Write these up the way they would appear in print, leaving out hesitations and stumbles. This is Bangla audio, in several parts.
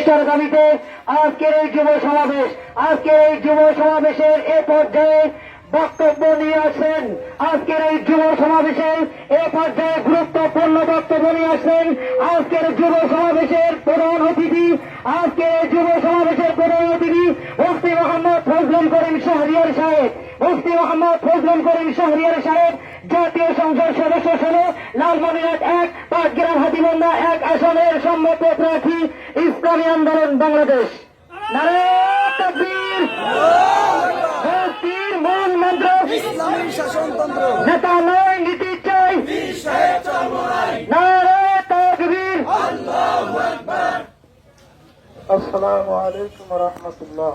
প্রতিষ্ঠার দাবিতে আজকের এই যুব সমাবেশ। আজকের এই যুব সমাবেশের এ পর্যায়ে বক্তব্য নিয়ে আসেন। আজকের এই যুব সমাবেশের এ পর্যায়ে গুরুত্বপূর্ণ বক্তব্য নিয়ে আসেন আজকের যুব সমাবেশের প্রধান অতিথি। আজকের এই যুব সমাবেশের প্রধান অতিথি মুফতি মোহাম্মদ ফজলুল করিম শাহরিয়ার সাহেব। মুফতি মোহাম্মদ ফজলুল করিম শাহরিয়ার সাহেব জাতীয় সংসদ সদস্য সহ লালমনিরহাট ১ পাটগ্রাম হাতিবন্ধা ১ আসনের সম্ভাব্য প্রার্থী ইসলামী আন্দোলন বাংলাদেশ। নারায়ে তাকবীর। মুফতির মূল মন্ত্র ইসলামী শাসনতন্ত্র, নেতা নয় নীতি চাই, নারায়ে তাকবীর। আল্লাহু আকবার। السلام عليكم ورحمة الله.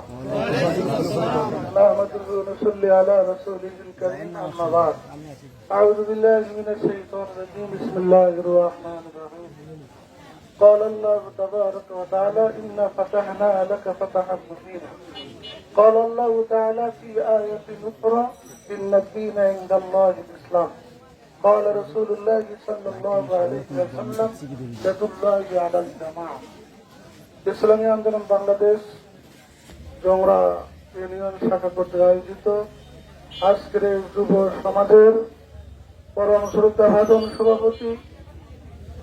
نحمده ونصلي على رسوله الكريم أما بعد. أعوذ بالله من الشيطان الرجيم. بسم الله الرحمن الرحيم. قال الله تبارك وتعالى إنا فتحنا لك فتحا مبينا. قال الله تعالى في آية أخرى إن الدين عند الله الإسلام. قال رسول الله صلى الله عليه وسلم يد الله على الجماعة. ইসলামী আন্দোলন বাংলাদেশ জংরা ইউনিয়ন শাখা কর্তৃক আয়োজিত আজকের এই যুব সমাজের পরম শ্রদ্ধা ভাজন সভাপতি,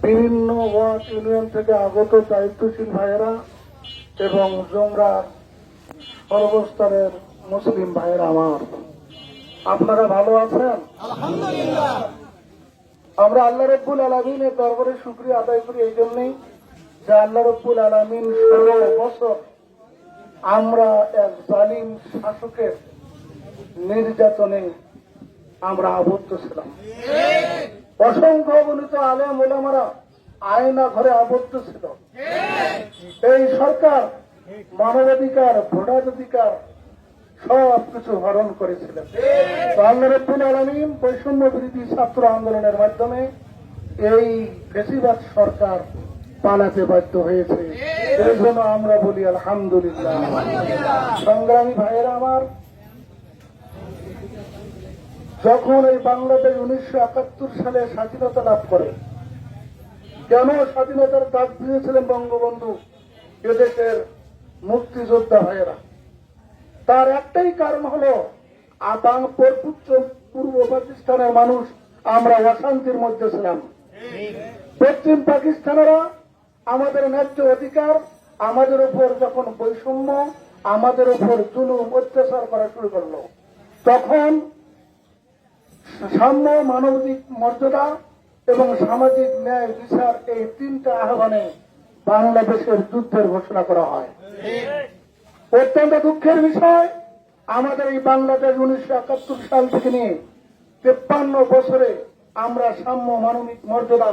বিভিন্ন ওয়ার্ড ইউনিয়ন থেকে আগত দায়িত্বশীল ভাইয়েরা এবং জংরার সর্বস্তরের মুসলিম ভাইয়েরা আমার, আপনারা ভালো আছেন? আলহামদুলিল্লাহ। আমরা আল্লাহ রাব্বুল আলামিনের দরবারে শুকরিয়া আদায় করি এই জন্যই যে আল্লাহ রাব্বুল আলামিন 16 বছর আমরা এক জালিম শাসকের নির্যাতনে আমরা আবদ্ধ ছিলাম। অসংখ্য অগণিত আলেম ওলামারা আয়না ঘরে আবদ্ধ ছিল। এই সরকার মানবাধিকার, ভোটাধিকার সবকিছু হরণ করেছিলেন। তো আল্লাহ রাব্বুল আলামিন বৈষম্য বিরোধী ছাত্র আন্দোলনের মাধ্যমে এই ফ্যাসিবাদ সরকার পালাতে বাধ্য হয়েছে। এই জন্য আমরা বলি আলহামদুলিল্লাহ। সংগ্রামী ভাইয়েরা আমার, যখন এই বাংলাদেশ 1971 সালে স্বাধীনতা লাভ করে, কেন স্বাধীনতার ডাক দিয়েছিলেন বঙ্গবন্ধু এদেশের মুক্তিযোদ্ধা ভাইয়েরা? তার একটাই কারণ হলো পূর্ব পাকিস্তানের মানুষ আমরা অশান্তির মধ্যে ছিলাম। পশ্চিম পাকিস্তানেরা আমাদের ন্যায্য অধিকার, আমাদের উপর যখন বৈষম্য, আমাদের উপর জুলুম অত্যাচার করা শুরু করলো, তখন সাম্য, মানবিক মর্যাদা এবং সামাজিক ন্যায় বিচার এই তিনটা আহ্বানে বাংলাদেশের যুদ্ধের ঘোষণা করা হয়। অত্যন্ত দুঃখের বিষয়, আমাদের এই বাংলাদেশ 1971 সাল থেকে নিয়ে 53 বছরে আমরা সাম্য, মানবিক মর্যাদা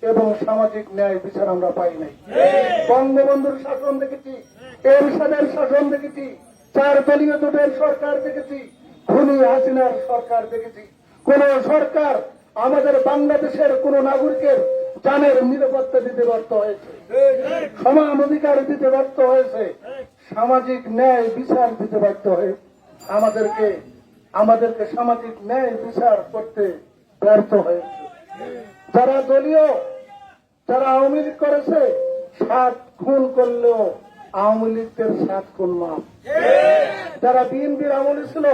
এবং সামাজিক ন্যায় বিচার আমরা পাই নাই। বঙ্গবন্ধুর শাসন দেখেছি, এরশাদের শাসন দেখেছি, 4 দলীয় জোটের সরকার দেখেছি, খুনি হাসিনার সরকার দেখেছি। কোন সরকার আমাদের বাংলাদেশের কোন নাগরিকের জানের নিরাপত্তা দিতে ব্যর্থ হয়েছে, সমান অধিকার দিতে ব্যর্থ হয়েছে, সামাজিক ন্যায় বিচার দিতে ব্যর্থ হয়ে আমাদেরকে সামাজিক ন্যায় বিচার করতে ব্যর্থ হয়েছে। যারা দলীয়, যারা আওয়ামী লীগ করেছে, 7 খুন করলেও আওয়ামী লীগদের 7 খুন মাফ। যারা বিএনপির আমলে ছিল,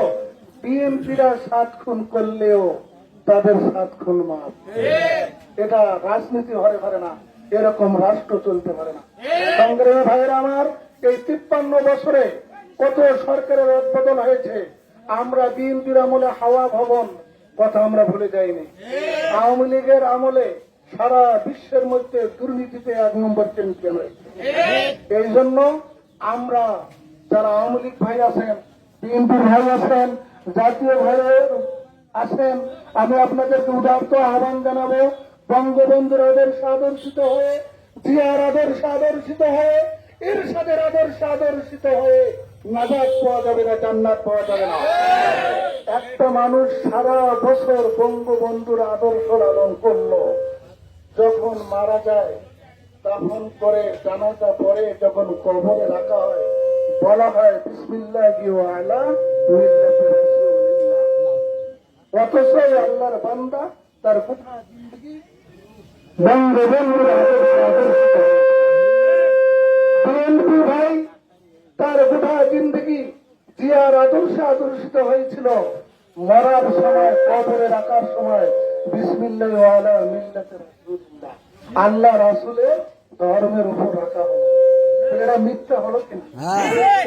বিএনপিরা 7 খুন করলেও তাদের 7 খুন মাফ। এটা রাজনীতি হতে পারে না, এরকম রাষ্ট্র চলতে পারে না। সংগ্রামী ভাইয়েরা আমার, এই 53 বছরে কত সরকারের উদ্বোধন হয়েছে। আমরা বিএনপির আমলে হাওয়া ভবন কথা আমরা ভুলে যাইনি। আওয়ামী লীগের আমলে সারা বিশ্বের মধ্যে দুর্নীতিতে 1 নম্বর চ্যাম্পিয়ন হয়েছে। এই জন্য আমরা যারা আওয়ামী লীগ ভাই আছেন, বিএনপির ভাই আছেন, জাতীয় ভাই আছেন, আমি আপনাদেরকে উদাত্ত আহ্বান জানাবো, বঙ্গবন্ধুর আদর্শে আদর্শিত হয়ে, জিয়ার আদর্শে আদর্শিত হয়ে, এরশাদের আদর্শে আদর্শিত হয়ে নাজাত পাওয়া যাবে না, জান্নাত পাওয়া যাবে না। একটা মানুষ সারা বছর বঙ্গবন্ধুর আদর্শ লালন করলো, যখন মারা যায় দাফন করে, জানাজা পরে যখন কবরে রাখা হয়, বলা হয় বিসমিল্লাহি ওয়া আলা মিল্লাতি রাসূলিল্লাহ। অথচ আল্লাহর বান্দা তার গোটা জিন্দেগি বঙ্গবন্ধুর আদর্শে আদর্শিত। যার আদর্শে আদর্শিত হয়েছিল, মরার সময় কবরে রাখার সময় বিসমিল্লাহ ওয়ালা মিল্লাতে রাসূলিল্লাহ, আল্লাহ রাসূলের ধর্মের উপর রাখা হলো। এটা মিথ্যা হলো কিনা?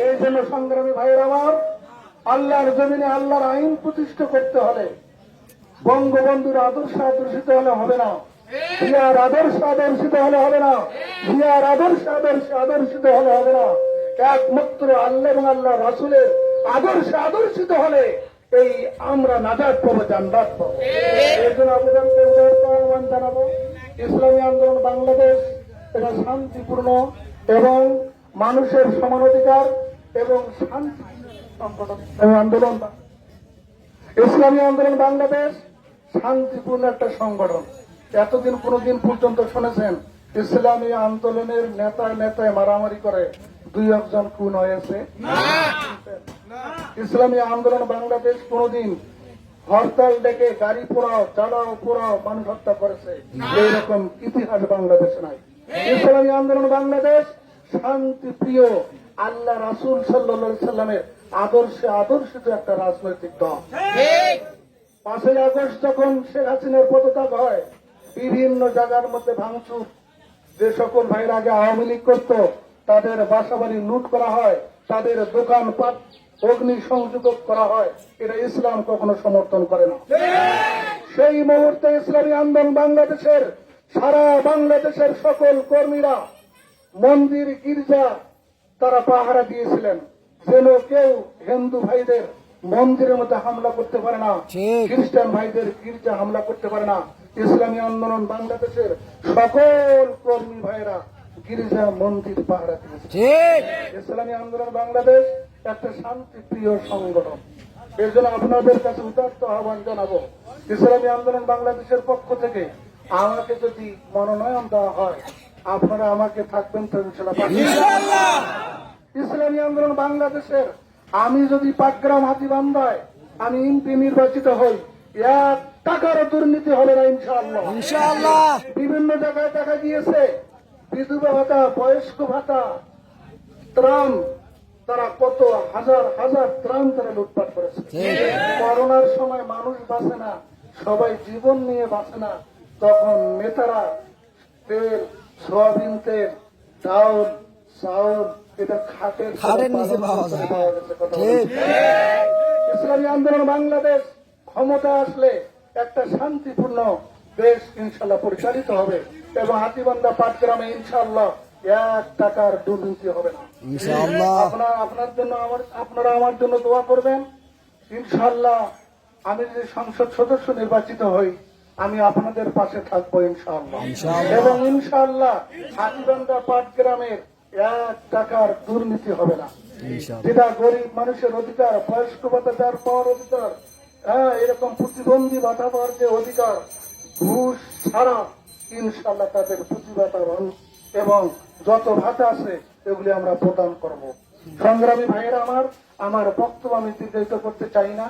এই জন্য সংগ্রামী ভাইয়ের আমার, আল্লাহর জমিনে আল্লাহর আইন প্রতিষ্ঠা করতে হলে বঙ্গবন্ধুর আদর্শ আদর্শিত হলে হবে না, জিয়ার আদর্শ আদর্শিত হলে হবে না, জিয়ার আদর্শ আদর্শিত হলে হবে না। একমাত্র আল্লাহ এবং আল্লাহ রাসূলের আদর্শ আদর্শিত হলে এই আমরা নাজাত পাবো, জান্নাত পাবো। এই জন্য আপনাদেরকে উদারত আহ্বান জানাবো, ইসলামী আন্দোলন বাংলাদেশ এটা শান্তিপূর্ণ এবং মানুষের সমান অধিকার এবং শান্তি আন্দোলন। ইসলামী আন্দোলন বাংলাদেশ শান্তিপূর্ণ একটা সংগঠন। এতদিন কোনদিন পর্যন্ত শুনেছেন ইসলামী আন্দোলনের নেতায় মারামারি করে দুই একজন খুন হয়েছে? ইসলামী আন্দোলন বাংলাদেশ কোনদিন হরতাল ডেকে গাড়ি পোড়াও, চালাও, পোড়াও, মানুষ হত্যা করেছে? এইরকম ইতিহাস বাংলাদেশে নাই। ইসলামী আন্দোলন বাংলাদেশ শান্তি প্রিয়, আল্লাহ রাসূল সাল্লাল্লাহু আলাইহি সাল্লামের আদর্শে আদর্শিত একটা রাজনৈতিক দল। 5ই আগস্ট যখন শেখ হাসিনার পদত্যাগ হয়, বিভিন্ন জায়গার মধ্যে ভাঙচুর, যে সকল ভাইয়ের আগে আওয়ামী লীগ করত তাদের বাসাবাড়ি লুট করা হয়, তাদের দোকানপাট অগ্নি সংযোগ করা হয়। এটা ইসলাম কখনো সমর্থন করে না। সেই মুহূর্তে ইসলামী আন্দোলন বাংলাদেশের সারা বাংলাদেশের সকল কর্মীরা মন্দির গির্জা তারা পাহারা দিয়েছিলেন, যেন কেউ হিন্দু ভাইদের মন্দিরের মধ্যে হামলা করতে পারে না, খ্রিস্টান ভাইদের গির্জা হামলা করতে পারে না। ইসলামী আন্দোলন বাংলাদেশের সকল কর্মী ভাইরা গির্জা মন্দির পাহারা দিয়েছে। ইসলামী আন্দোলন বাংলাদেশ একটা শান্তিপ্রিয় সংগঠন। এর জন্য আপনাদের কাছে উদাত্ত আহ্বান জানাবো, ইসলামী আন্দোলন বাংলাদেশের পক্ষ থেকে আমাকে যদি মনোনয়ন দেওয়া হয়, আপনারা আমাকে থাকবেন তো ইনশাআল্লাহ? ইসলামী আন্দোলন বাংলাদেশের আমি যদি পাটগ্রাম হাতীবান্ধায় আমি এমপি নির্বাচিত হই, 1 টাকারও দুর্নীতি হবে না ইনশাআল্লাহ। বিভিন্ন জায়গায় দেখা গিয়েছে বিধবা ভাতা, বয়স্ক ভাতা, ত্রাণ, তারা কত হাজার হাজার ত্রাণ তারা লুটপাট করেছে। করোনার সময় মানুষ বাঁচে না, সবাই জীবন নিয়ে বাঁচে না, তখন নেতারা তেল, সয়াবিন তেল, ডাউল, চাউল এটা খাটের নিচে পাওয়া গেছে। ইসলামী আন্দোলন বাংলাদেশ ক্ষমতা আসলে একটা শান্তিপূর্ণ দেশ ইনশাল্লাহ পরিচালিত হবে এবং হাতীবান্ধা পাটগ্রামে ইনশাল্লাহ 1 টাকার দুর্নীতি হবে না ইনশাআল্লাহ। আপনার জন্য আপনারা আমার জন্য দোয়া করবেন। ইনশাআল্লাহ আমি যদি সংসদ সদস্য নির্বাচিত হই, আমি আপনাদের পাশে থাকবো ইনশাআল্লাহ। এবং ইনশাআল্লাহ হাতীবান্ধা পাটগ্রামের 1 টাকার দুর্নীতি হবে না। যেটা গরিব মানুষের অধিকার, বয়স্ক ভাতা যার পাওয়ার অধিকার, এরকম প্রতিবন্ধী ভাতা পাওয়ার যে অধিকার, ঘুষ ছাড়া ইনশাআল্লাহ তাদের প্রতিভাতা এবং যত ভাতা আছে এগুলি আমরা প্রদান করব। সংগ্রামী ভাইয়েরা আমার বক্তব্য আমি দীর্ঘায়িত করতে চাই না,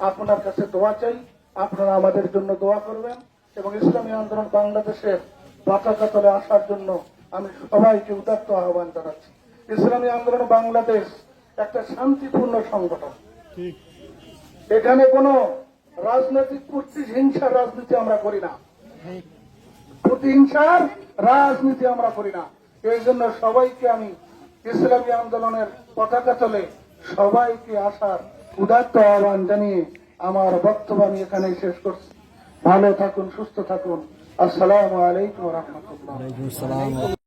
আপনার কাছে দোয়া চাই, আপনারা আমাদের জন্য দোয়া করবেন এবং ইসলামী আন্দোলন বাংলাদেশের পতাকাতলে আসার জন্য আমি সবাইকে উদাত্ত আহ্বান জানাচ্ছি। ইসলামী আন্দোলন বাংলাদেশ একটা শান্তিপূর্ণ সংগঠন। এখানে কোনো রাজনৈতিক প্রতিহিংসার রাজনীতি আমরা করি না, প্রতিহিংসার রাজনীতি আমরা করি না। এই জন্য সবাইকে আমি ইসলামী আন্দোলনের পতাকা তলে সবাইকে আসার উদাত্ত আহ্বান জানিয়ে আমার বক্তব্য আমি এখানেই শেষ করছি। ভালো থাকুন, সুস্থ থাকুন। আসসালামু আলাইকুম ওয়া রাহমাতুল্লাহ।